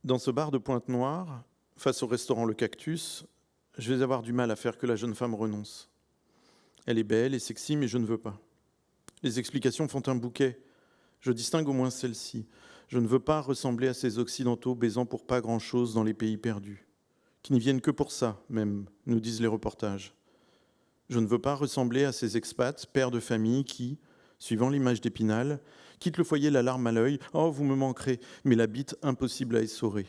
Dans ce bar de Pointe-Noire, face au restaurant Le Cactus, je vais avoir du mal à faire que la jeune femme renonce. Elle est belle et sexy, mais je ne veux pas. Les explications font un bouquet. Je distingue au moins celle-ci. Je ne veux pas ressembler à ces Occidentaux baisant pour pas grand-chose dans les pays perdus, qui n'y viennent que pour ça, même, nous disent les reportages. Je ne veux pas ressembler à ces expats, pères de famille qui, suivant l'image d'Épinal, quittent le foyer la larme à l'œil. « Oh, vous me manquerez », mais la bite impossible à essorer.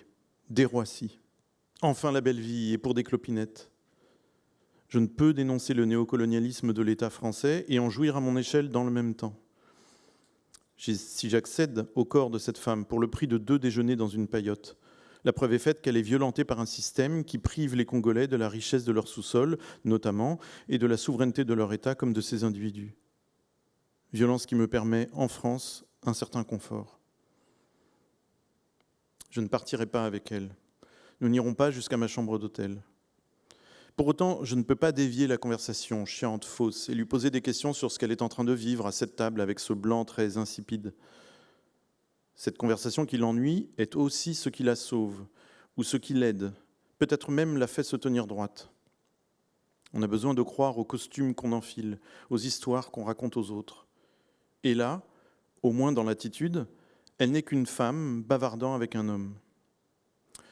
Des Roissy. Enfin la belle vie, et pour des clopinettes. Je ne peux dénoncer le néocolonialisme de l'État français et en jouir à mon échelle dans le même temps. Si j'accède au corps de cette femme pour le prix de 2 déjeuners dans une paillote, la preuve est faite qu'elle est violentée par un système qui prive les Congolais de la richesse de leur sous-sol, notamment, et de la souveraineté de leur État comme de ces individus. Violence qui me permet, en France, un certain confort. Je ne partirai pas avec elle. Nous n'irons pas jusqu'à ma chambre d'hôtel. Pour autant, je ne peux pas dévier la conversation chiante, fausse, et lui poser des questions sur ce qu'elle est en train de vivre à cette table avec ce blanc très insipide. Cette conversation qui l'ennuie est aussi ce qui la sauve, ou ce qui l'aide, peut-être même la fait se tenir droite. On a besoin de croire aux costumes qu'on enfile, aux histoires qu'on raconte aux autres. Et là, au moins dans l'attitude, elle n'est qu'une femme bavardant avec un homme.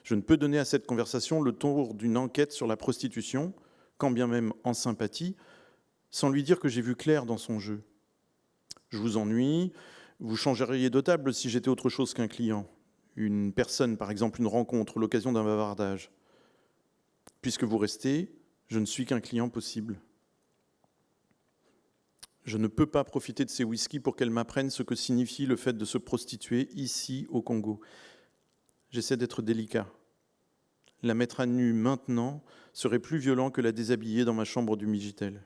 Je ne peux donner à cette conversation le tour d'une enquête sur la prostitution, quand bien même en sympathie, sans lui dire que j'ai vu clair dans son jeu. Je vous ennuie, vous changeriez de table si j'étais autre chose qu'un client. Une personne, par exemple, une rencontre, l'occasion d'un bavardage. Puisque vous restez, je ne suis qu'un client possible. Je ne peux pas profiter de ces whisky pour qu'elle m'apprenne ce que signifie le fait de se prostituer ici au Congo. J'essaie d'être délicat. La mettre à nu maintenant serait plus violent que la déshabiller dans ma chambre du Migitel.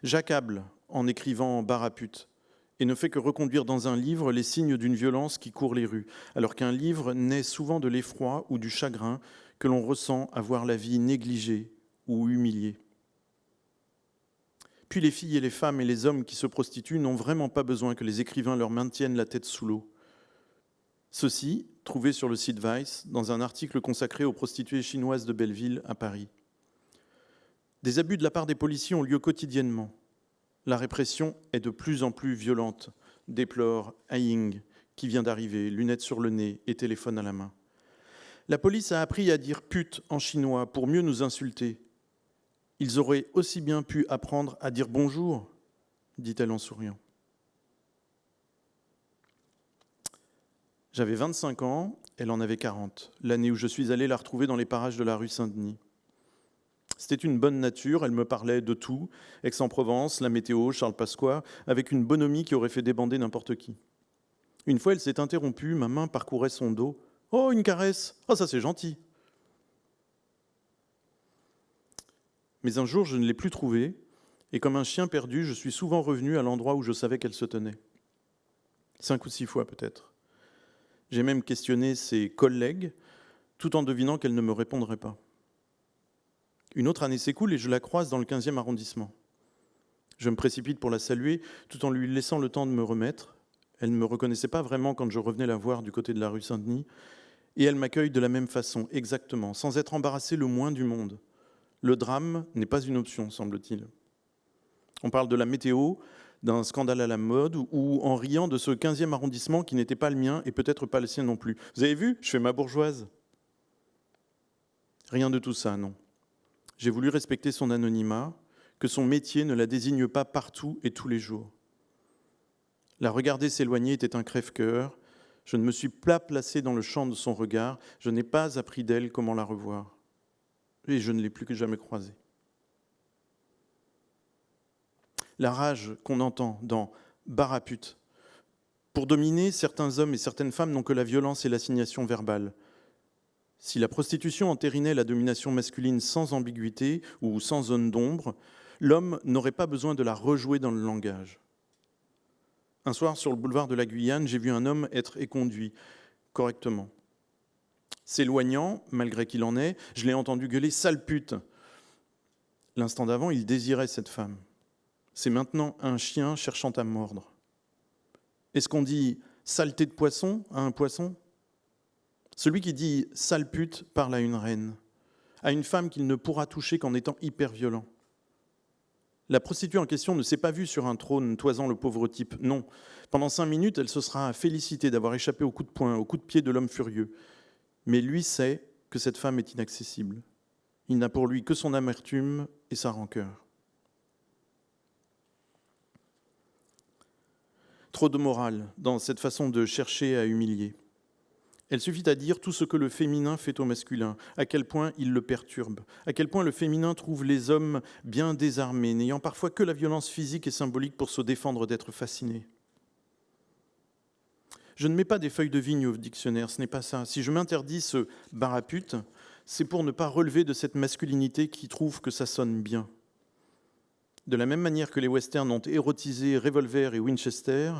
J'accable en écrivant bar à pute et ne fais que reconduire dans un livre les signes d'une violence qui court les rues, alors qu'un livre naît souvent de l'effroi ou du chagrin que l'on ressent à voir la vie négligée ou humiliée. Puis les filles et les femmes et les hommes qui se prostituent n'ont vraiment pas besoin que les écrivains leur maintiennent la tête sous l'eau. Ceci, trouvé sur le site Vice, dans un article consacré aux prostituées chinoises de Belleville à Paris. Des abus de la part des policiers ont lieu quotidiennement. La répression est de plus en plus violente, déplore Aing, qui vient d'arriver, lunettes sur le nez et téléphone à la main. La police a appris à dire pute en chinois pour mieux nous insulter. Ils auraient aussi bien pu apprendre à dire bonjour, dit-elle en souriant. J'avais 25 ans, elle en avait 40, l'année où je suis allé la retrouver dans les parages de la rue Saint-Denis. C'était une bonne nature, elle me parlait de tout, Aix-en-Provence, la météo, Charles Pasqua, avec une bonhomie qui aurait fait débander n'importe qui. Une fois, elle s'est interrompue, ma main parcourait son dos. « Oh, une caresse! Oh, ça c'est gentil !» Mais un jour, je ne l'ai plus trouvée, et comme un chien perdu, je suis souvent revenu à l'endroit où je savais qu'elle se tenait. 5 ou 6 fois peut-être. J'ai même questionné ses collègues, tout en devinant qu'elle ne me répondrait pas. Une autre année s'écoule et je la croise dans le 15e arrondissement. Je me précipite pour la saluer, tout en lui laissant le temps de me remettre. Elle ne me reconnaissait pas vraiment quand je revenais la voir du côté de la rue Saint-Denis, et elle m'accueille de la même façon, exactement, sans être embarrassée le moins du monde. Le drame n'est pas une option, semble-t-il. On parle de la météo, d'un scandale à la mode, ou en riant de ce 15e arrondissement qui n'était pas le mien et peut-être pas le sien non plus. Vous avez vu, je fais ma bourgeoise. Rien de tout ça, non. J'ai voulu respecter son anonymat, que son métier ne la désigne pas partout et tous les jours. La regarder s'éloigner était un crève-cœur. Je ne me suis pas placé dans le champ de son regard. Je n'ai pas appris d'elle comment la revoir. Et je ne l'ai plus que jamais croisée. La rage qu'on entend dans « bar à pute ». Pour dominer, certains hommes et certaines femmes n'ont que la violence et l'assignation verbale. Si la prostitution entérinait la domination masculine sans ambiguïté ou sans zone d'ombre, l'homme n'aurait pas besoin de la rejouer dans le langage. Un soir, sur le boulevard de la Guyane, j'ai vu un homme être éconduit correctement. S'éloignant, malgré qu'il en est, je l'ai entendu gueuler « sale pute ». L'instant d'avant, il désirait cette femme. C'est maintenant un chien cherchant à mordre. Est-ce qu'on dit « saleté de poisson » à un poisson ? Celui qui dit « sale pute » parle à une reine, à une femme qu'il ne pourra toucher qu'en étant hyper violent. La prostituée en question ne s'est pas vue sur un trône toisant le pauvre type, non. Pendant 5 minutes, elle se sera félicitée d'avoir échappé au coup de poing, au coup de pied de l'homme furieux. Mais lui sait que cette femme est inaccessible. Il n'a pour lui que son amertume et sa rancœur. Trop de morale dans cette façon de chercher à humilier. Elle suffit à dire tout ce que le féminin fait au masculin, à quel point il le perturbe, à quel point le féminin trouve les hommes bien désarmés, n'ayant parfois que la violence physique et symbolique pour se défendre d'être fascinés. Je ne mets pas des feuilles de vigne au dictionnaire, ce n'est pas ça. Si je m'interdis ce bar à pute, c'est pour ne pas relever de cette masculinité qui trouve que ça sonne bien. De la même manière que les westerns ont érotisé Revolver et Winchester,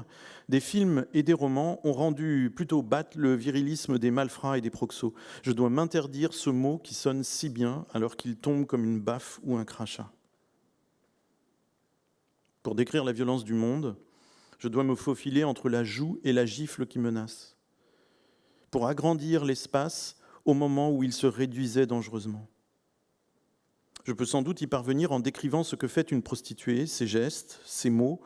des films et des romans ont rendu plutôt bas le virilisme des malfrats et des proxos. Je dois m'interdire ce mot qui sonne si bien alors qu'il tombe comme une baffe ou un crachat. Pour décrire la violence du monde, je dois me faufiler entre la joue et la gifle qui menace, pour agrandir l'espace au moment où il se réduisait dangereusement. Je peux sans doute y parvenir en décrivant ce que fait une prostituée, ses gestes, ses mots,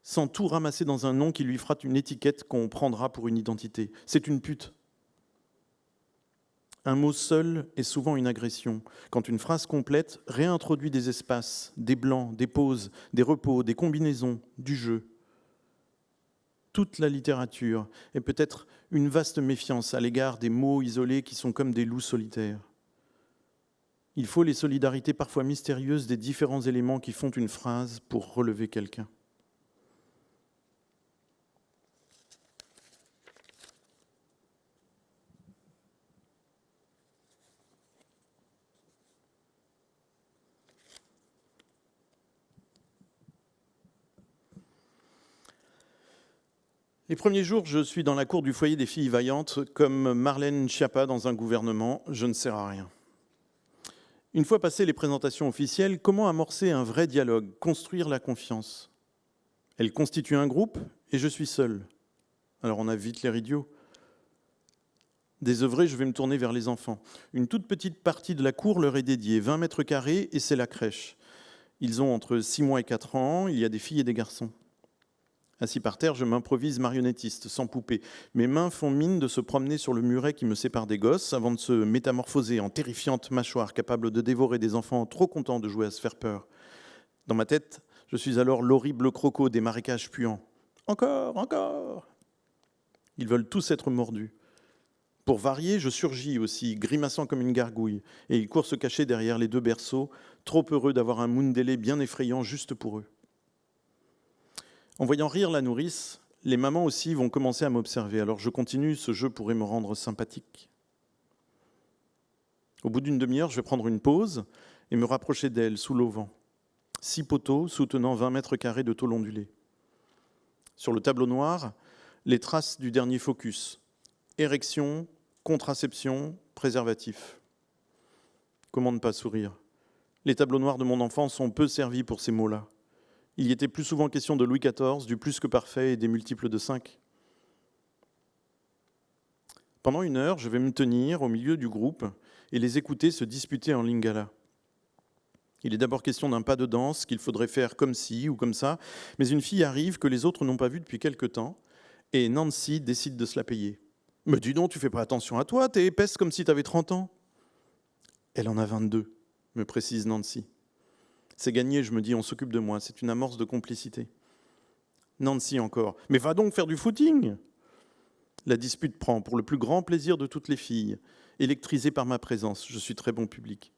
sans tout ramasser dans un nom qui lui fera une étiquette qu'on prendra pour une identité. C'est une pute. Un mot seul est souvent une agression. Quand une phrase complète réintroduit des espaces, des blancs, des pauses, des repos, des combinaisons, du jeu. Toute la littérature est peut-être une vaste méfiance à l'égard des mots isolés qui sont comme des loups solitaires. Il faut les solidarités parfois mystérieuses des différents éléments qui font une phrase pour relever quelqu'un. Les premiers jours, je suis dans la cour du foyer des filles vaillantes, comme Marlène Schiappa dans un gouvernement, je ne sers à rien. Une fois passées les présentations officielles, comment amorcer un vrai dialogue, construire la confiance ? Elle constitue un groupe et je suis seul. Alors on a vite l'air idiot. Désœuvré, je vais me tourner vers les enfants. Une toute petite partie de la cour leur est dédiée, 20 mètres carrés, et c'est la crèche. Ils ont entre 6 mois et 4 ans, il y a des filles et des garçons. Assis par terre, je m'improvise marionnettiste, sans poupée. Mes mains font mine de se promener sur le muret qui me sépare des gosses avant de se métamorphoser en terrifiante mâchoire capable de dévorer des enfants trop contents de jouer à se faire peur. Dans ma tête, je suis alors l'horrible croco des marécages puants. Encore, encore ! Ils veulent tous être mordus. Pour varier, je surgis aussi, grimaçant comme une gargouille, et ils courent se cacher derrière les 2 berceaux, trop heureux d'avoir un Mundele bien effrayant juste pour eux. En voyant rire la nourrice, les mamans aussi vont commencer à m'observer. Alors je continue, ce jeu pourrait me rendre sympathique. Au bout d'une demi-heure, je vais prendre une pause et me rapprocher d'elle, sous l'auvent. 6 poteaux soutenant 20 mètres carrés de tôle ondulée. Sur le tableau noir, les traces du dernier focus. Érection, contraception, préservatif. Comment ne pas sourire ? Les tableaux noirs de mon enfance sont peu servis pour ces mots-là. Il y était plus souvent question de Louis XIV, du plus que parfait et des multiples de 5. Pendant 1 heure, je vais me tenir au milieu du groupe et les écouter se disputer en lingala. Il est d'abord question d'un pas de danse qu'il faudrait faire comme ci ou comme ça, mais une fille arrive que les autres n'ont pas vue depuis quelque temps et Nancy décide de se la payer. « Mais dis donc, tu fais pas attention à toi, t'es épaisse comme si t'avais 30 ans. » « Elle en a 22, me précise Nancy. C'est gagné, je me dis, on s'occupe de moi, c'est une amorce de complicité. Nancy encore. Mais va donc faire du footing ! La dispute prend pour le plus grand plaisir de toutes les filles, électrisées par ma présence, je suis très bon public.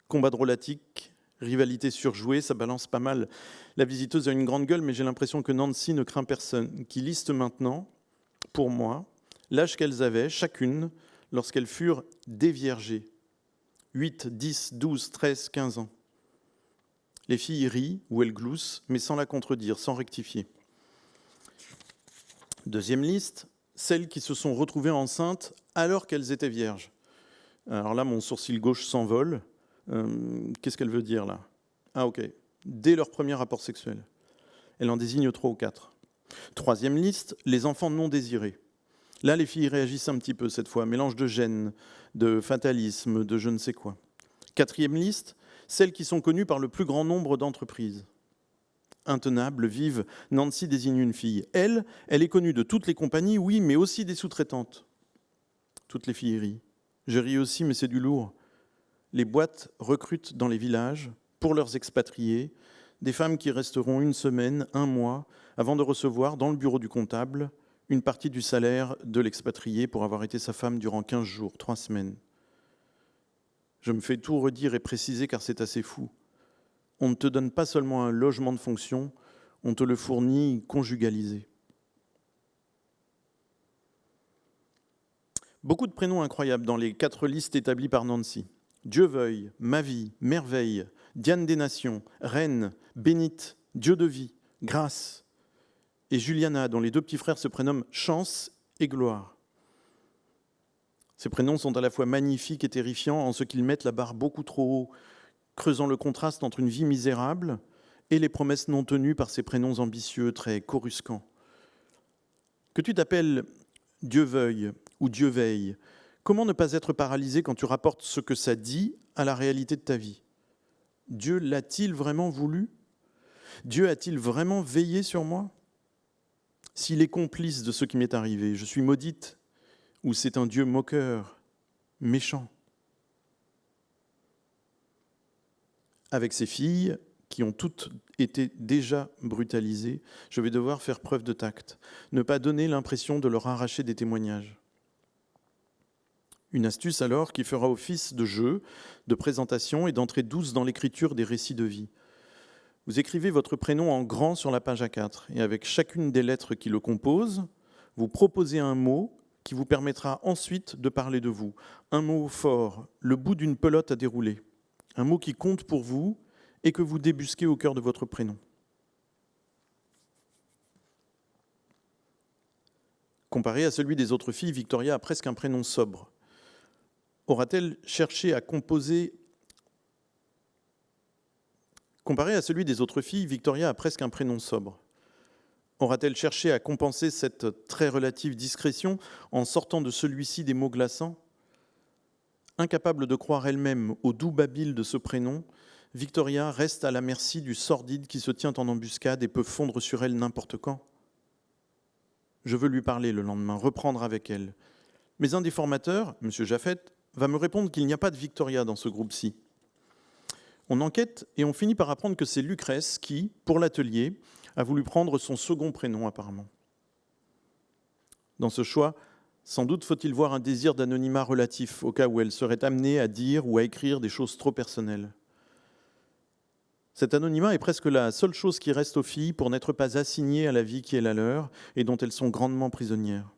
Combat drôlatique, rivalité surjouée, ça balance pas mal. La visiteuse a une grande gueule, mais j'ai l'impression que Nancy ne craint personne, qui liste maintenant, pour moi, l'âge qu'elles avaient, chacune, lorsqu'elles furent déviergées. 8, 10, 12, 13, 15 ans. Les filles rient ou elles gloussent, mais sans la contredire, sans rectifier. Deuxième liste, celles qui se sont retrouvées enceintes alors qu'elles étaient vierges. Alors là, mon sourcil gauche s'envole. Qu'est-ce qu'elle veut dire là ? Ah ok, dès leur premier rapport sexuel. Elle en désigne 3 ou 4. Troisième liste, les enfants non désirés. Là, les filles réagissent un petit peu cette fois, mélange de gêne, de fatalisme, de je ne sais quoi. 4e liste, celles qui sont connues par le plus grand nombre d'entreprises. Intenable, vive, Nancy désigne une fille. Elle est connue de toutes les compagnies, oui, mais aussi des sous-traitantes. Toutes les filles rient. Je ris aussi, mais c'est du lourd. Les boîtes recrutent dans les villages, pour leurs expatriés, des femmes qui resteront 1 semaine, 1 mois, avant de recevoir, dans le bureau du comptable, une partie du salaire de l'expatrié pour avoir été sa femme durant 15 jours, 3 semaines. Je me fais tout redire et préciser car c'est assez fou. On ne te donne pas seulement un logement de fonction, on te le fournit conjugalisé. Beaucoup de prénoms incroyables dans les 4 listes établies par Nancy. Dieu veuille, ma vie, merveille, Diane des Nations, Reine, Bénite, Dieu de vie, Grâce. Et Juliana, dont les 2 petits frères se prénomment Chance et Gloire. Ces prénoms sont à la fois magnifiques et terrifiants en ce qu'ils mettent la barre beaucoup trop haut, creusant le contraste entre une vie misérable et les promesses non tenues par ces prénoms ambitieux, très coruscants. Que tu t'appelles Dieu veuille ou Dieu veille, comment ne pas être paralysé quand tu rapportes ce que ça dit à la réalité de ta vie ? Dieu l'a-t-il vraiment voulu ? Dieu a-t-il vraiment veillé sur moi ? S'il est complice de ce qui m'est arrivé, je suis maudite, ou c'est un Dieu moqueur, méchant ? Avec ces filles, qui ont toutes été déjà brutalisées, je vais devoir faire preuve de tact, ne pas donner l'impression de leur arracher des témoignages. Une astuce alors qui fera office de jeu, de présentation et d'entrée douce dans l'écriture des récits de vie. Vous écrivez votre prénom en grand sur la page A4 et avec chacune des lettres qui le composent, vous proposez un mot qui vous permettra ensuite de parler de vous. Un mot fort, le bout d'une pelote à dérouler. Un mot qui compte pour vous et que vous débusquez au cœur de votre prénom. Comparé à celui des autres filles, Victoria a presque un prénom sobre. Aura-t-elle cherché à composer... Comparé à celui des autres filles, Victoria a presque un prénom sobre. Aura-t-elle cherché à compenser cette très relative discrétion en sortant de celui-ci des mots glaçants ? Incapable de croire elle-même au doux babil de ce prénom, Victoria reste à la merci du sordide qui se tient en embuscade et peut fondre sur elle n'importe quand. Je veux lui parler le lendemain, reprendre avec elle. Mais un des formateurs, M. Jaffet, va me répondre qu'il n'y a pas de Victoria dans ce groupe-ci. On enquête et on finit par apprendre que c'est Lucrèce qui, pour l'atelier, a voulu prendre son second prénom apparemment. Dans ce choix, sans doute faut-il voir un désir d'anonymat relatif, au cas où elle serait amenée à dire ou à écrire des choses trop personnelles. Cet anonymat est presque la seule chose qui reste aux filles pour n'être pas assignées à la vie qui est la leur et dont elles sont grandement prisonnières.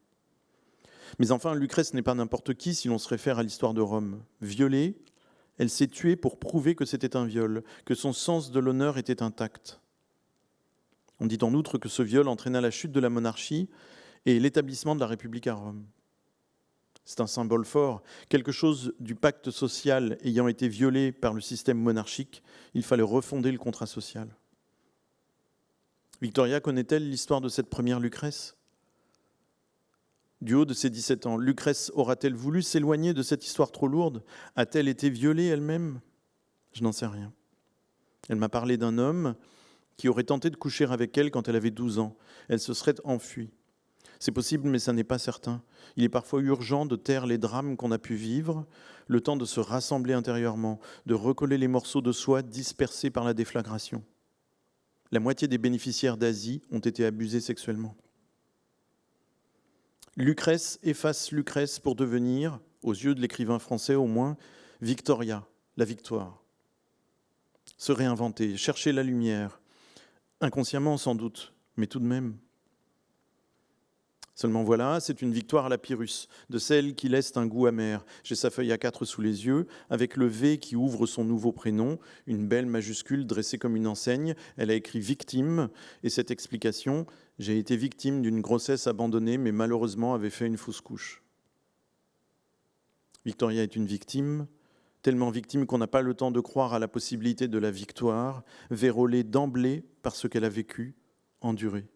Mais enfin, Lucrèce n'est pas n'importe qui si l'on se réfère à l'histoire de Rome. Violée, elle s'est tuée pour prouver que c'était un viol, que son sens de l'honneur était intact. On dit en outre que ce viol entraîna la chute de la monarchie et l'établissement de la République à Rome. C'est un symbole fort, quelque chose du pacte social ayant été violé par le système monarchique, il fallait refonder le contrat social. Victoria connaît-elle l'histoire de cette première Lucrèce ? Du haut de ses 17 ans, Lucrèce aura-t-elle voulu s'éloigner de cette histoire trop lourde ? A-t-elle été violée elle-même ? Je n'en sais rien. Elle m'a parlé d'un homme qui aurait tenté de coucher avec elle quand elle avait 12 ans. Elle se serait enfuie. C'est possible, mais ça n'est pas certain. Il est parfois urgent de taire les drames qu'on a pu vivre, le temps de se rassembler intérieurement, de recoller les morceaux de soi dispersés par la déflagration. La moitié des bénéficiaires d'Asie ont été abusés sexuellement. Lucrèce efface Lucrèce pour devenir, aux yeux de l'écrivain français au moins, Victoria, la victoire. Se réinventer, chercher la lumière, inconsciemment sans doute, mais tout de même. Seulement voilà, c'est une victoire à la Pyrrhus, de celle qui laisse un goût amer. J'ai sa feuille A4 sous les yeux, avec le V qui ouvre son nouveau prénom, une belle majuscule dressée comme une enseigne. Elle a écrit « victime » et cette explication, j'ai été victime d'une grossesse abandonnée, mais malheureusement avait fait une fausse couche. Victoria est une victime, tellement victime qu'on n'a pas le temps de croire à la possibilité de la victoire, vérolée d'emblée par ce qu'elle a vécu, enduré.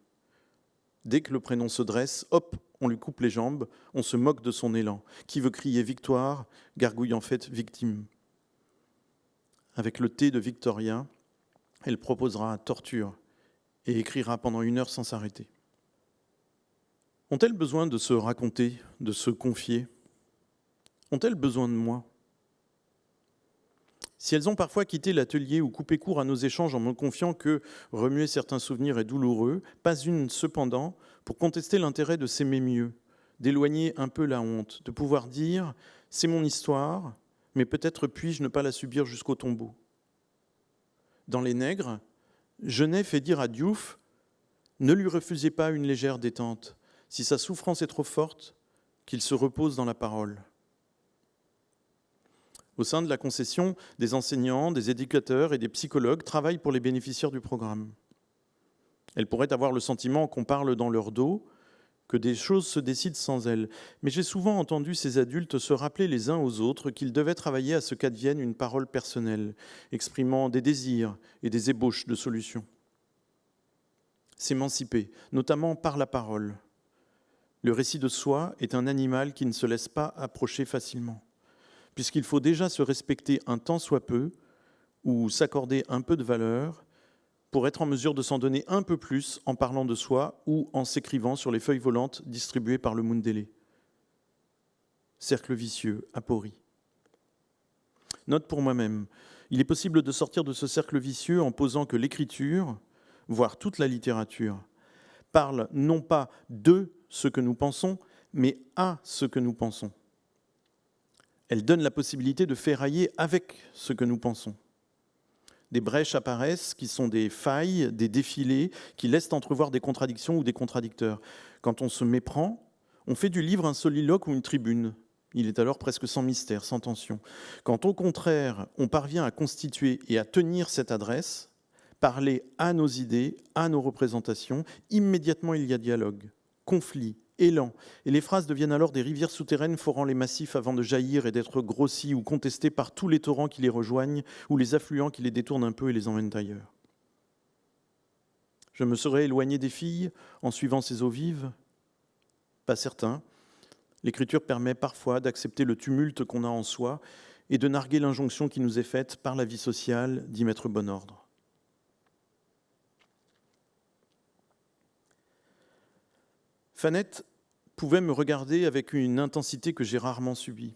Dès que le prénom se dresse, hop, on lui coupe les jambes, on se moque de son élan. Qui veut crier victoire, gargouille en fait victime. Avec le T de Victoria, elle proposera torture et écrira pendant 1 heure sans s'arrêter. Ont-elles besoin de se raconter, de se confier ? Ont-elles besoin de moi ? Si elles ont parfois quitté l'atelier ou coupé court à nos échanges en me confiant que remuer certains souvenirs est douloureux, pas une cependant pour contester l'intérêt de s'aimer mieux, d'éloigner un peu la honte, de pouvoir dire « c'est mon histoire, mais peut-être puis-je ne pas la subir jusqu'au tombeau ». Dans Les Nègres, Genet fait dire à Diouf « ne lui refusez pas une légère détente, si sa souffrance est trop forte, qu'il se repose dans la parole ». Au sein de la concession, des enseignants, des éducateurs et des psychologues travaillent pour les bénéficiaires du programme. Elles pourraient avoir le sentiment qu'on parle dans leur dos, que des choses se décident sans elles. Mais j'ai souvent entendu ces adultes se rappeler les uns aux autres qu'ils devaient travailler à ce qu'advienne une parole personnelle, exprimant des désirs et des ébauches de solutions. S'émanciper, notamment par la parole. Le récit de soi est un animal qui ne se laisse pas approcher facilement, puisqu'il faut déjà se respecter un tant soit peu ou s'accorder un peu de valeur pour être en mesure de s'en donner un peu plus en parlant de soi ou en s'écrivant sur les feuilles volantes distribuées par le Mundele. Cercle vicieux, aporie. Note pour moi-même, il est possible de sortir de ce cercle vicieux en posant que l'écriture, voire toute la littérature, parle non pas de ce que nous pensons, mais à ce que nous pensons. Elle donne la possibilité de ferrailler avec ce que nous pensons. Des brèches apparaissent qui sont des failles, des défilés qui laissent entrevoir des contradictions ou des contradicteurs. Quand on se méprend, on fait du livre un soliloque ou une tribune. Il est alors presque sans mystère, sans tension. Quand au contraire, on parvient à constituer et à tenir cette adresse, parler à nos idées, à nos représentations, immédiatement il y a dialogue, conflit, élan, et les phrases deviennent alors des rivières souterraines forant les massifs avant de jaillir et d'être grossies ou contestées par tous les torrents qui les rejoignent ou les affluents qui les détournent un peu et les emmènent ailleurs. Je me serais éloigné des filles en suivant ces eaux vives ? Pas certain. L'écriture permet parfois d'accepter le tumulte qu'on a en soi et de narguer l'injonction qui nous est faite par la vie sociale d'y mettre bon ordre. Fanette pouvait me regarder avec une intensité que j'ai rarement subie.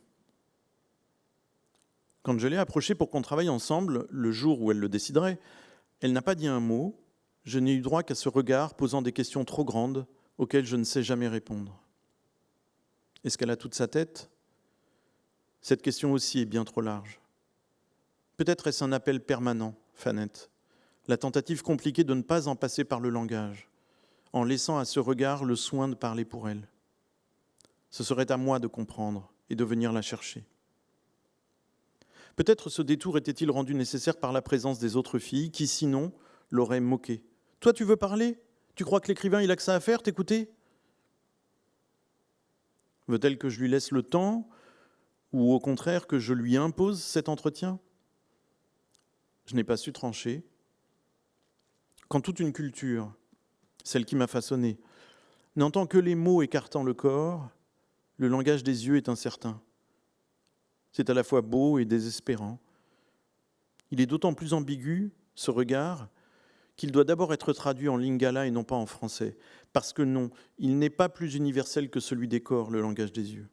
Quand je l'ai approchée pour qu'on travaille ensemble, le jour où elle le déciderait, elle n'a pas dit un mot, je n'ai eu droit qu'à ce regard posant des questions trop grandes auxquelles je ne sais jamais répondre. Est-ce qu'elle a toute sa tête ? Cette question aussi est bien trop large. Peut-être est-ce un appel permanent, Fanette, la tentative compliquée de ne pas en passer par le langage, en laissant à ce regard le soin de parler pour elle. Ce serait à moi de comprendre et de venir la chercher. Peut-être ce détour était-il rendu nécessaire par la présence des autres filles qui, sinon, l'auraient moqué. « Toi, tu veux parler ? Tu crois que l'écrivain, il a que ça à faire, t'écouter ?» Veut-elle que je lui laisse le temps ou au contraire que je lui impose cet entretien ? Je n'ai pas su trancher. Quand toute une culture, celle qui m'a façonné, n'entend que les mots écartant le corps, le langage des yeux est incertain. C'est à la fois beau et désespérant. Il est d'autant plus ambigu, ce regard, qu'il doit d'abord être traduit en lingala et non pas en français. Parce que non, il n'est pas plus universel que celui des corps, le langage des yeux.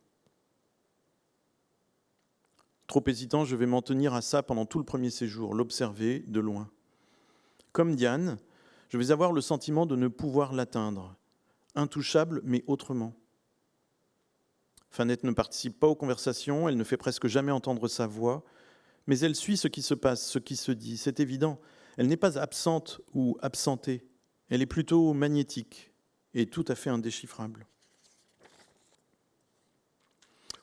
Trop hésitant, je vais m'en tenir à ça pendant tout le premier séjour, l'observer de loin. Comme Diane, je vais avoir le sentiment de ne pouvoir l'atteindre. Intouchable, mais autrement. Fanette ne participe pas aux conversations, elle ne fait presque jamais entendre sa voix, mais elle suit ce qui se passe, ce qui se dit, c'est évident. Elle n'est pas absente ou absentée, elle est plutôt magnétique et tout à fait indéchiffrable.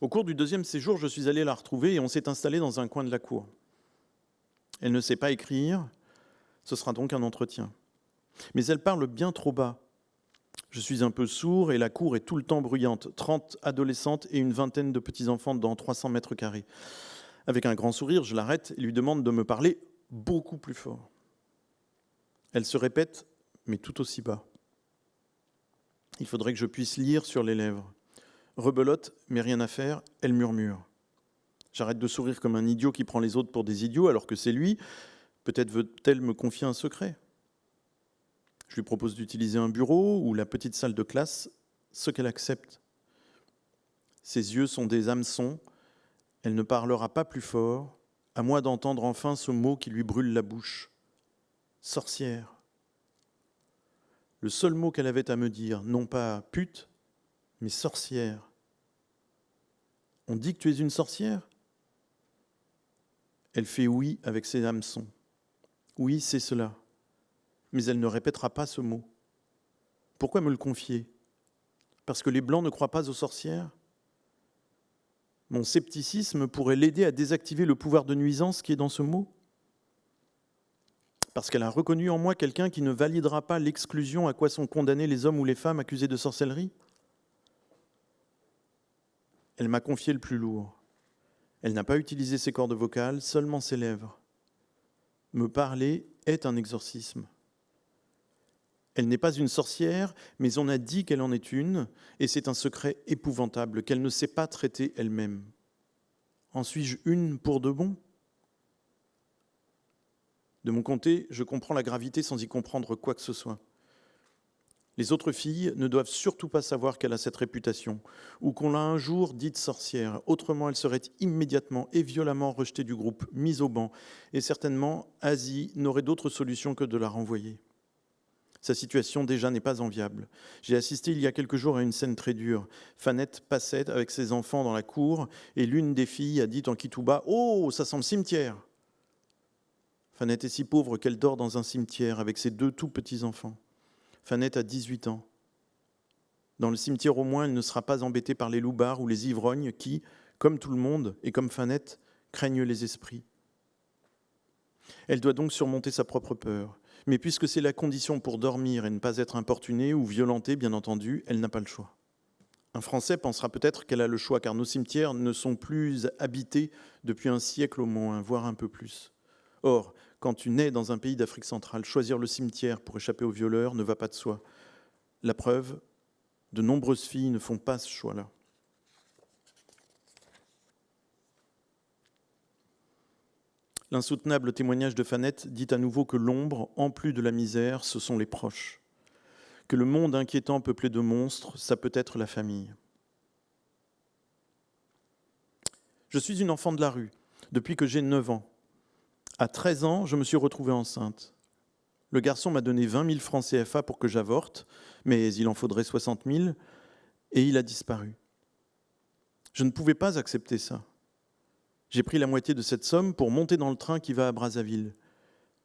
Au cours du deuxième séjour, je suis allé la retrouver et on s'est installé dans un coin de la cour. Elle ne sait pas écrire, ce sera donc un entretien. Mais elle parle bien trop bas. Je suis un peu sourd et la cour est tout le temps bruyante. 30 adolescentes et une vingtaine de petits-enfants dans 300 mètres carrés. Avec un grand sourire, je l'arrête et lui demande de me parler beaucoup plus fort. Elle se répète, mais tout aussi bas. Il faudrait que je puisse lire sur les lèvres. Rebelote, mais rien à faire, elle murmure. J'arrête de sourire comme un idiot qui prend les autres pour des idiots alors que c'est lui. Peut-être veut-elle me confier un secret. Je lui propose d'utiliser un bureau ou la petite salle de classe, ce qu'elle accepte. Ses yeux sont des hameçons. Elle ne parlera pas plus fort, à moi d'entendre enfin ce mot qui lui brûle la bouche. Sorcière. Le seul mot qu'elle avait à me dire, non pas pute, mais sorcière. On dit que tu es une sorcière ? Elle fait oui avec ses hameçons. Oui, c'est cela. Mais elle ne répétera pas ce mot. Pourquoi me le confier ? Parce que les Blancs ne croient pas aux sorcières ? Mon scepticisme pourrait l'aider à désactiver le pouvoir de nuisance qui est dans ce mot ? Parce qu'elle a reconnu en moi quelqu'un qui ne validera pas l'exclusion à quoi sont condamnés les hommes ou les femmes accusés de sorcellerie ? Elle m'a confié le plus lourd. Elle n'a pas utilisé ses cordes vocales, seulement ses lèvres. Me parler est un exorcisme. Elle n'est pas une sorcière, mais on a dit qu'elle en est une, et c'est un secret épouvantable qu'elle ne sait pas traiter elle-même. En suis-je une pour de bon ? De mon côté, je comprends la gravité sans y comprendre quoi que ce soit. Les autres filles ne doivent surtout pas savoir qu'elle a cette réputation, ou qu'on l'a un jour dite sorcière. Autrement, elle serait immédiatement et violemment rejetée du groupe, mise au banc, et certainement, Asie n'aurait d'autre solution que de la renvoyer. Sa situation déjà n'est pas enviable. J'ai assisté il y a quelques jours à une scène très dure. Fanette passait avec ses enfants dans la cour, et l'une des filles a dit en kitouba « Oh, ça sent le cimetière !» Fanette est si pauvre qu'elle dort dans un cimetière avec ses 2 tout petits enfants. Fanette a 18 ans. Dans le cimetière au moins, elle ne sera pas embêtée par les loupards ou les ivrognes qui, comme tout le monde et comme Fanette, craignent les esprits. Elle doit donc surmonter sa propre peur. Mais puisque c'est la condition pour dormir et ne pas être importunée ou violentée, bien entendu, elle n'a pas le choix. Un Français pensera peut-être qu'elle a le choix, car nos cimetières ne sont plus habités depuis un siècle au moins, voire un peu plus. Or, quand tu nais dans un pays d'Afrique centrale, choisir le cimetière pour échapper aux violeurs ne va pas de soi. La preuve, de nombreuses filles ne font pas ce choix-là. L'insoutenable témoignage de Fanette dit à nouveau que l'ombre, en plus de la misère, ce sont les proches. Que le monde inquiétant peuplé de monstres, ça peut être la famille. Je suis une enfant de la rue, depuis que j'ai 9 ans. À 13 ans, je me suis retrouvée enceinte. Le garçon m'a donné 20 000 francs CFA pour que j'avorte, mais il en faudrait 60 000, et il a disparu. Je ne pouvais pas accepter ça. J'ai pris la moitié de cette somme pour monter dans le train qui va à Brazzaville.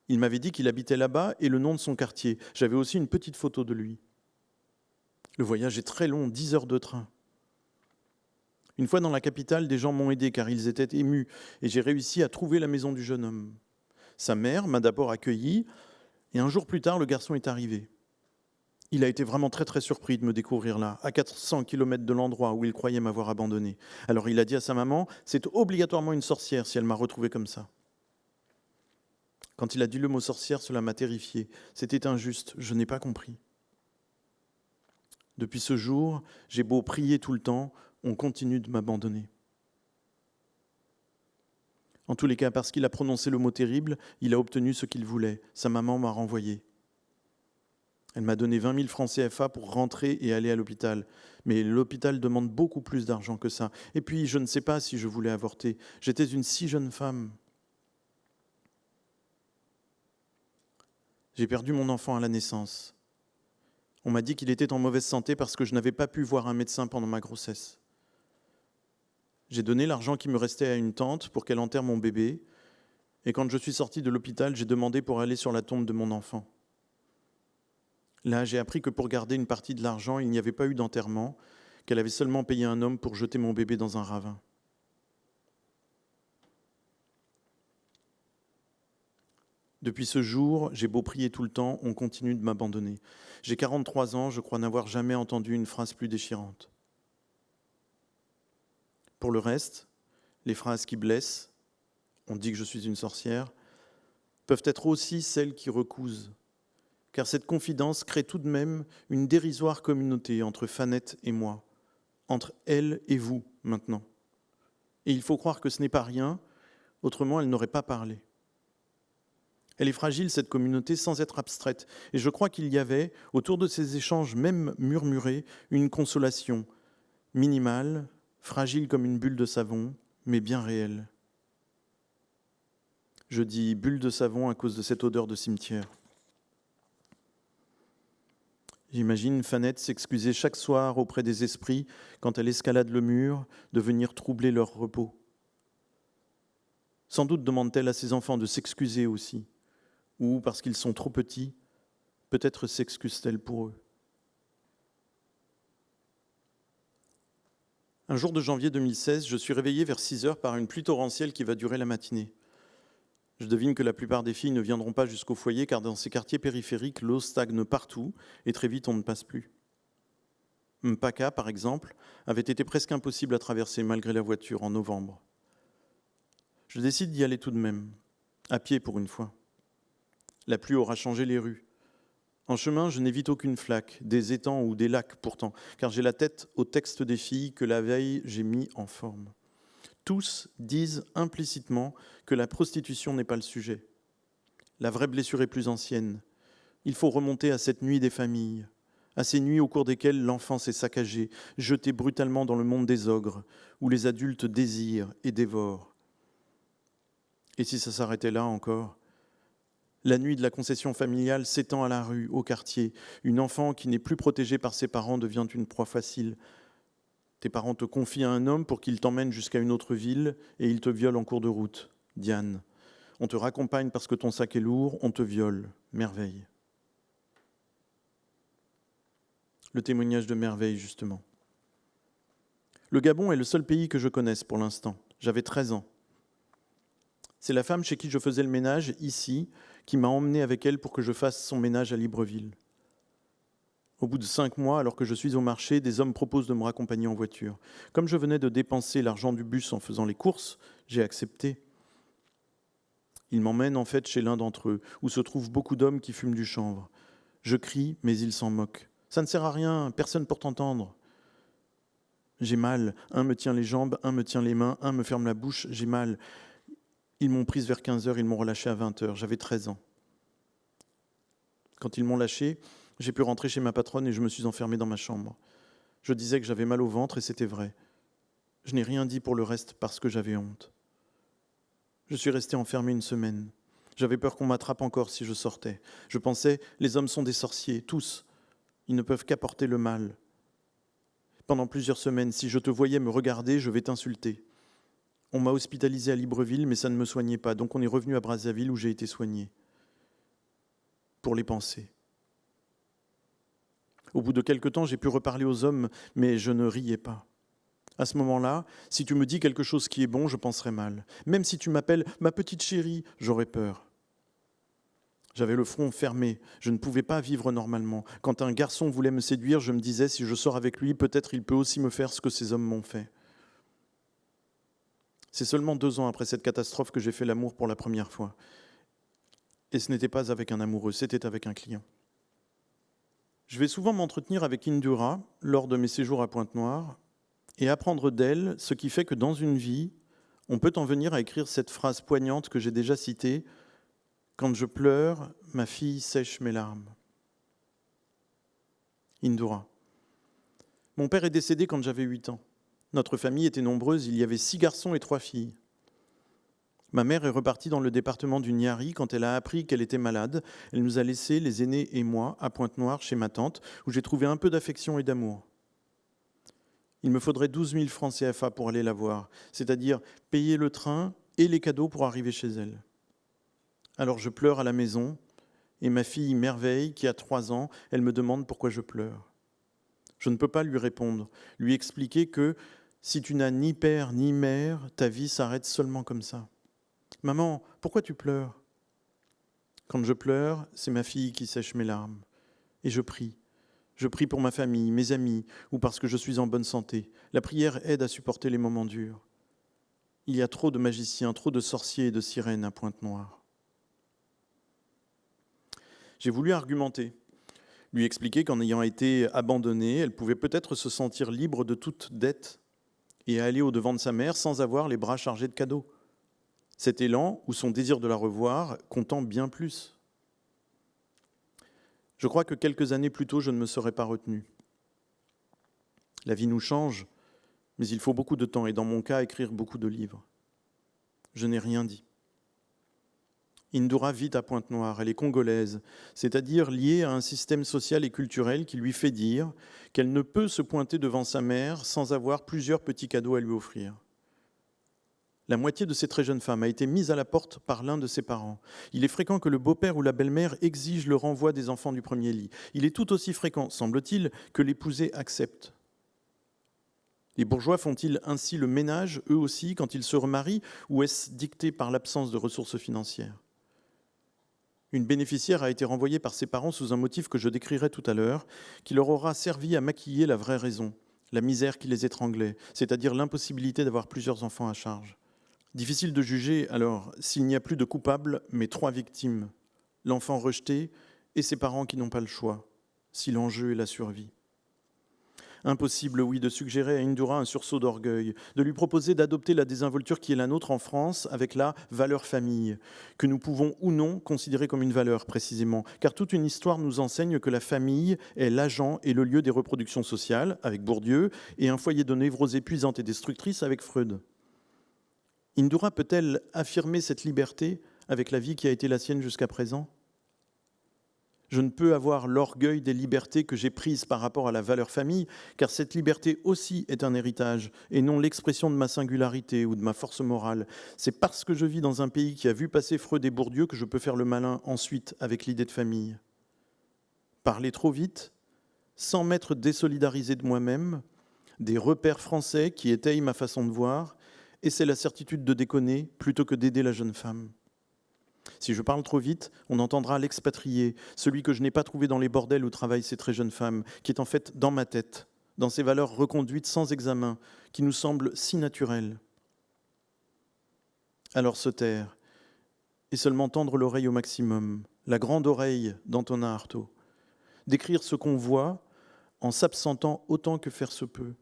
Il m'avait dit qu'il habitait là-bas et le nom de son quartier. J'avais aussi une petite photo de lui. Le voyage est très long, 10 heures de train. Une fois dans la capitale, des gens m'ont aidé car ils étaient émus et j'ai réussi à trouver la maison du jeune homme. Sa mère m'a d'abord accueilli et un jour plus tard, le garçon est arrivé. Il a été vraiment très très surpris de me découvrir là, à 400 km de l'endroit où il croyait m'avoir abandonné. Alors il a dit à sa maman, c'est obligatoirement une sorcière si elle m'a retrouvé comme ça. Quand il a dit le mot sorcière, cela m'a terrifié. C'était injuste, je n'ai pas compris. Depuis ce jour, j'ai beau prier tout le temps, on continue de m'abandonner. En tous les cas, parce qu'il a prononcé le mot terrible, il a obtenu ce qu'il voulait. Sa maman m'a renvoyé. Elle m'a donné 20 000 francs CFA pour rentrer et aller à l'hôpital. Mais l'hôpital demande beaucoup plus d'argent que ça. Et puis, je ne sais pas si je voulais avorter. J'étais une si jeune femme. J'ai perdu mon enfant à la naissance. On m'a dit qu'il était en mauvaise santé parce que je n'avais pas pu voir un médecin pendant ma grossesse. J'ai donné l'argent qui me restait à une tante pour qu'elle enterre mon bébé. Et quand je suis sorti de l'hôpital, j'ai demandé pour aller sur la tombe de mon enfant. Là, j'ai appris que pour garder une partie de l'argent, il n'y avait pas eu d'enterrement, qu'elle avait seulement payé un homme pour jeter mon bébé dans un ravin. Depuis ce jour, j'ai beau prier tout le temps, on continue de m'abandonner. J'ai 43 ans, je crois n'avoir jamais entendu une phrase plus déchirante. Pour le reste, les phrases qui blessent, on dit que je suis une sorcière, peuvent être aussi celles qui recousent, car cette confidence crée tout de même une dérisoire communauté entre Fanette et moi, entre elle et vous maintenant. Et il faut croire que ce n'est pas rien, autrement elle n'aurait pas parlé. Elle est fragile, cette communauté, sans être abstraite. Et je crois qu'il y avait, autour de ces échanges, même murmurés, une consolation minimale, fragile comme une bulle de savon, mais bien réelle. Je dis bulle de savon à cause de cette odeur de cimetière. J'imagine Fanette s'excuser chaque soir auprès des esprits, quand elle escalade le mur, de venir troubler leur repos. Sans doute demande-t-elle à ses enfants de s'excuser aussi, ou parce qu'ils sont trop petits, peut-être s'excuse-t-elle pour eux. Un jour de janvier 2016, je suis réveillé vers 6 heures par une pluie torrentielle qui va durer la matinée. Je devine que la plupart des filles ne viendront pas jusqu'au foyer car dans ces quartiers périphériques, l'eau stagne partout et très vite on ne passe plus. Mpaka, par exemple, avait été presque impossible à traverser malgré la voiture en novembre. Je décide d'y aller tout de même, à pied pour une fois. La pluie aura changé les rues. En chemin, je n'évite aucune flaque, des étangs ou des lacs pourtant, car j'ai la tête au texte des filles que la veille j'ai mis en forme. Tous disent implicitement que la prostitution n'est pas le sujet. La vraie blessure est plus ancienne. Il faut remonter à cette nuit des familles, à ces nuits au cours desquelles l'enfance est saccagée, jetée brutalement dans le monde des ogres, où les adultes désirent et dévorent. Et si ça s'arrêtait là encore ? La nuit de la concession familiale s'étend à la rue, au quartier. Une enfant qui n'est plus protégée par ses parents devient une proie facile. Tes parents te confient à un homme pour qu'il t'emmène jusqu'à une autre ville et il te viole en cours de route. Diane. On te raccompagne parce que ton sac est lourd, on te viole. Merveille. Le témoignage de Merveille, justement. Le Gabon est le seul pays que je connaisse pour l'instant. J'avais 13 ans. C'est la femme chez qui je faisais le ménage, ici, qui m'a emmené avec elle pour que je fasse son ménage à Libreville. Au bout de 5 mois, alors que je suis au marché, des hommes proposent de me raccompagner en voiture. Comme je venais de dépenser l'argent du bus en faisant les courses, j'ai accepté. Ils m'emmènent en fait chez l'un d'entre eux, où se trouvent beaucoup d'hommes qui fument du chanvre. Je crie, mais ils s'en moquent. Ça ne sert à rien, personne pour t'entendre. J'ai mal, un me tient les jambes, un me tient les mains, un me ferme la bouche, j'ai mal. Ils m'ont prise vers 15h, ils m'ont relâché à 20h, j'avais 13 ans. Quand ils m'ont lâché, j'ai pu rentrer chez ma patronne et je me suis enfermé dans ma chambre. Je disais que j'avais mal au ventre et c'était vrai. Je n'ai rien dit pour le reste parce que j'avais honte. Je suis resté enfermé 1 semaine. J'avais peur qu'on m'attrape encore si je sortais. Je pensais, les hommes sont des sorciers, tous. Ils ne peuvent qu'apporter le mal. Pendant plusieurs semaines, si je te voyais me regarder, je vais t'insulter. On m'a hospitalisé à Libreville, mais ça ne me soignait pas. Donc on est revenu à Brazzaville où j'ai été soigné. Pour les pensées. Au bout de quelque temps, j'ai pu reparler aux hommes, mais je ne riais pas. À ce moment-là, si tu me dis quelque chose qui est bon, je penserai mal. Même si tu m'appelles ma petite chérie, j'aurais peur. J'avais le front fermé, je ne pouvais pas vivre normalement. Quand un garçon voulait me séduire, je me disais, si je sors avec lui, peut-être il peut aussi me faire ce que ces hommes m'ont fait. C'est seulement 2 ans après cette catastrophe que j'ai fait l'amour pour la première fois. Et ce n'était pas avec un amoureux, c'était avec un client. Je vais souvent m'entretenir avec Indura lors de mes séjours à Pointe-Noire et apprendre d'elle ce qui fait que dans une vie, on peut en venir à écrire cette phrase poignante que j'ai déjà citée « Quand je pleure, ma fille sèche mes larmes ». Indura. Mon père est décédé quand j'avais 8 ans. Notre famille était nombreuse, il y avait 6 garçons et 3 filles. Ma mère est repartie dans le département du Niari quand elle a appris qu'elle était malade. Elle nous a laissés, les aînés et moi, à Pointe-Noire, chez ma tante, où j'ai trouvé un peu d'affection et d'amour. Il me faudrait 12 000 francs CFA pour aller la voir, c'est-à-dire payer le train et les cadeaux pour arriver chez elle. Alors je pleure à la maison, et ma fille Merveille, qui a 3 ans, elle me demande pourquoi je pleure. Je ne peux pas lui répondre, lui expliquer que si tu n'as ni père ni mère, ta vie s'arrête seulement comme ça. Maman, pourquoi tu pleures ? Quand je pleure, c'est ma fille qui sèche mes larmes. Et je prie. Je prie pour ma famille, mes amis, ou parce que je suis en bonne santé. La prière aide à supporter les moments durs. Il y a trop de magiciens, trop de sorciers et de sirènes à Pointe-Noire. J'ai voulu argumenter, lui expliquer qu'en ayant été abandonnée, elle pouvait peut-être se sentir libre de toute dette et aller au-devant de sa mère sans avoir les bras chargés de cadeaux. Cet élan ou son désir de la revoir comptant bien plus. Je crois que quelques années plus tôt, je ne me serais pas retenu. La vie nous change, mais il faut beaucoup de temps et dans mon cas, écrire beaucoup de livres. Je n'ai rien dit. Indura vit à Pointe-Noire, elle est congolaise, c'est-à-dire liée à un système social et culturel qui lui fait dire qu'elle ne peut se pointer devant sa mère sans avoir plusieurs petits cadeaux à lui offrir. La moitié de ces très jeunes femmes a été mise à la porte par l'un de ses parents. Il est fréquent que le beau-père ou la belle-mère exige le renvoi des enfants du premier lit. Il est tout aussi fréquent, semble-t-il, que l'épousée accepte. Les bourgeois font-ils ainsi le ménage, eux aussi, quand ils se remarient, ou est-ce dicté par l'absence de ressources financières ? Une bénéficiaire a été renvoyée par ses parents sous un motif que je décrirai tout à l'heure, qui leur aura servi à maquiller la vraie raison, la misère qui les étranglait, c'est-à-dire l'impossibilité d'avoir plusieurs enfants à charge. Difficile de juger, alors, s'il n'y a plus de coupables, mais 3 victimes, l'enfant rejeté et ses parents qui n'ont pas le choix, si l'enjeu est la survie. Impossible, oui, de suggérer à Indura un sursaut d'orgueil, de lui proposer d'adopter la désinvolture qui est la nôtre en France avec la valeur famille, que nous pouvons ou non considérer comme une valeur précisément, car toute une histoire nous enseigne que la famille est l'agent et le lieu des reproductions sociales, avec Bourdieu, et un foyer de névrose épuisante et destructrice avec Freud. Indura peut-elle affirmer cette liberté avec la vie qui a été la sienne jusqu'à présent ? Je ne peux avoir l'orgueil des libertés que j'ai prises par rapport à la valeur famille, car cette liberté aussi est un héritage, et non l'expression de ma singularité ou de ma force morale. C'est parce que je vis dans un pays qui a vu passer Freud et Bourdieu que je peux faire le malin ensuite avec l'idée de famille. Parler trop vite, sans m'être désolidarisé de moi-même, des repères français qui étayent ma façon de voir, et c'est la certitude de déconner plutôt que d'aider la jeune femme. Si je parle trop vite, on entendra l'expatrié, celui que je n'ai pas trouvé dans les bordels où travaillent ces très jeunes femmes, qui est en fait dans ma tête, dans ces valeurs reconduites sans examen, qui nous semblent si naturelles. Alors se taire, et seulement tendre l'oreille au maximum, la grande oreille d'Antonin Artaud, décrire ce qu'on voit en s'absentant autant que faire se peut.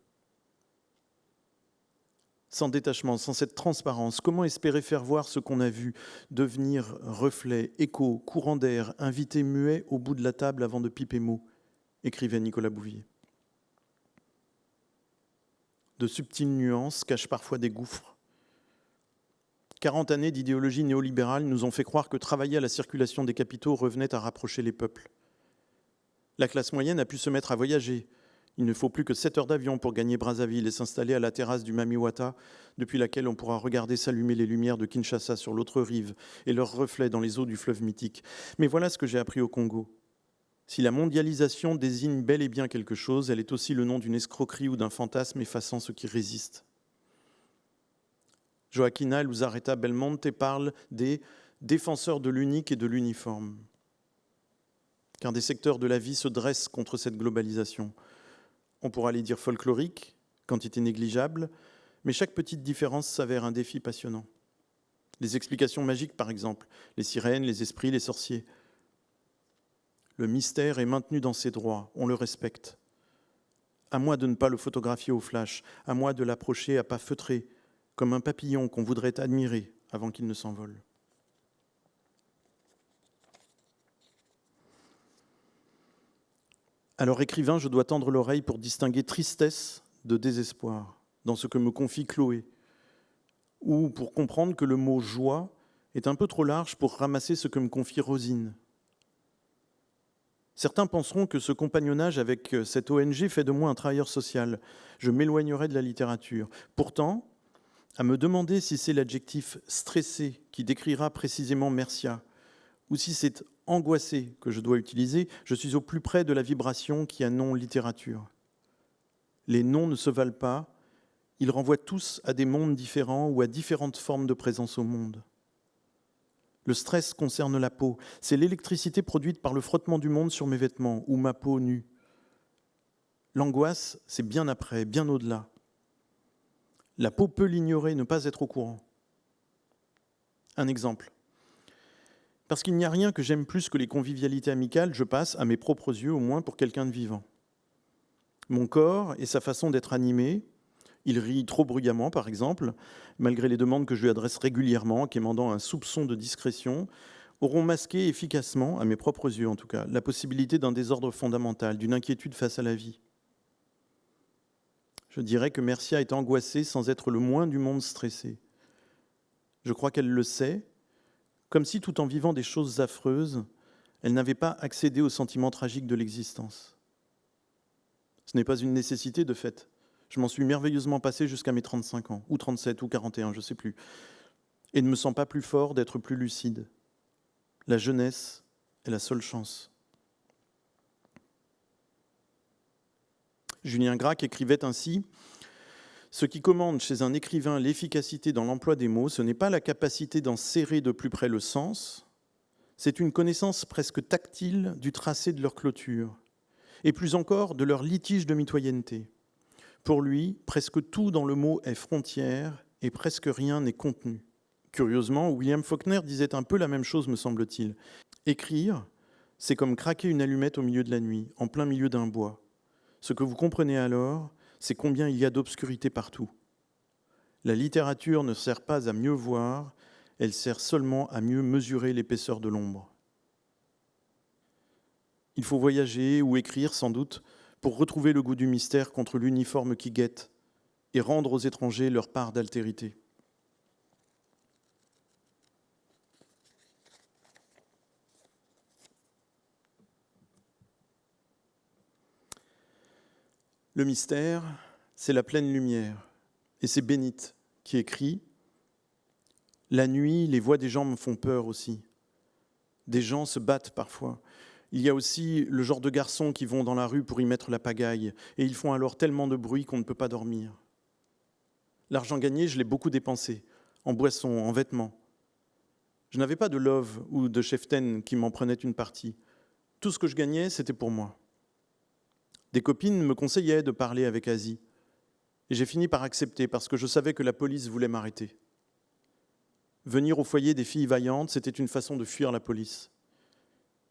Sans détachement, sans cette transparence, comment espérer faire voir ce qu'on a vu, devenir reflet, écho, courant d'air, invité muet au bout de la table avant de piper mot, écrivait Nicolas Bouvier. De subtiles nuances cachent parfois des gouffres. 40 années d'idéologie néolibérale nous ont fait croire que travailler à la circulation des capitaux revenait à rapprocher les peuples. La classe moyenne a pu se mettre à voyager. Il ne faut plus que 7 heures d'avion pour gagner Brazzaville et s'installer à la terrasse du Mamiwata, depuis laquelle on pourra regarder s'allumer les lumières de Kinshasa sur l'autre rive et leurs reflets dans les eaux du fleuve mythique. Mais voilà ce que j'ai appris au Congo. Si la mondialisation désigne bel et bien quelque chose, elle est aussi le nom d'une escroquerie ou d'un fantasme effaçant ce qui résiste. Joaquina Luzarreta Belmonte parle des défenseurs de l'unique et de l'uniforme, car des secteurs de la vie se dressent contre cette globalisation. On pourra les dire folkloriques, quantité négligeable, mais chaque petite différence s'avère un défi passionnant. Les explications magiques, par exemple, les sirènes, les esprits, les sorciers. Le mystère est maintenu dans ses droits, on le respecte. À moi de ne pas le photographier au flash, à moi de l'approcher à pas feutrés, comme un papillon qu'on voudrait admirer avant qu'il ne s'envole. Alors écrivain, je dois tendre l'oreille pour distinguer tristesse de désespoir dans ce que me confie Chloé, ou pour comprendre que le mot « joie » est un peu trop large pour ramasser ce que me confie Rosine. Certains penseront que ce compagnonnage avec cette ONG fait de moi un travailleur social. Je m'éloignerai de la littérature. Pourtant, à me demander si c'est l'adjectif « stressé » qui décrira précisément Mercia, ou si c'est « angoissé » que je dois utiliser, je suis au plus près de la vibration qui a nom littérature. Les noms ne se valent pas, ils renvoient tous à des mondes différents ou à différentes formes de présence au monde. Le stress concerne la peau, c'est l'électricité produite par le frottement du monde sur mes vêtements ou ma peau nue. L'angoisse, c'est bien après, bien au-delà. La peau peut l'ignorer, ne pas être au courant. Un exemple. Parce qu'il n'y a rien que j'aime plus que les convivialités amicales, je passe, à mes propres yeux au moins, pour quelqu'un de vivant. Mon corps et sa façon d'être animé, il rit trop bruyamment par exemple, malgré les demandes que je lui adresse régulièrement, quémandant un soupçon de discrétion, auront masqué efficacement, à mes propres yeux en tout cas, la possibilité d'un désordre fondamental, d'une inquiétude face à la vie. Je dirais que Mercia est angoissée sans être le moins du monde stressée. Je crois qu'elle le sait, comme si tout en vivant des choses affreuses, elle n'avait pas accédé au sentiment tragique de l'existence. Ce n'est pas une nécessité de fait. Je m'en suis merveilleusement passé jusqu'à mes 35 ans, ou 37, ou 41, je ne sais plus, et ne me sens pas plus fort d'être plus lucide. La jeunesse est la seule chance. Julien Gracq écrivait ainsi « Ce qui commande chez un écrivain l'efficacité dans l'emploi des mots, ce n'est pas la capacité d'en serrer de plus près le sens, c'est une connaissance presque tactile du tracé de leur clôture, et plus encore de leur litige de mitoyenneté. Pour lui, presque tout dans le mot est frontière et presque rien n'est contenu. » Curieusement, William Faulkner disait un peu la même chose, me semble-t-il. Écrire, c'est comme craquer une allumette au milieu de la nuit, en plein milieu d'un bois. Ce que vous comprenez alors, c'est combien il y a d'obscurité partout. La littérature ne sert pas à mieux voir, elle sert seulement à mieux mesurer l'épaisseur de l'ombre. Il faut voyager ou écrire, sans doute, pour retrouver le goût du mystère contre l'uniforme qui guette et rendre aux étrangers leur part d'altérité. Le mystère, c'est la pleine lumière. Et c'est Bénite qui écrit « La nuit, les voix des gens me font peur aussi. Des gens se battent parfois. Il y a aussi le genre de garçons qui vont dans la rue pour y mettre la pagaille, et ils font alors tellement de bruit qu'on ne peut pas dormir. L'argent gagné, je l'ai beaucoup dépensé, en boissons, en vêtements. Je n'avais pas de love ou de cheftaine qui m'en prenaient une partie. Tout ce que je gagnais, c'était pour moi. Des copines me conseillaient de parler avec Asie, et j'ai fini par accepter parce que je savais que la police voulait m'arrêter. Venir au foyer des filles vaillantes, c'était une façon de fuir la police.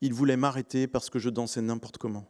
Ils voulaient m'arrêter parce que je dansais n'importe comment.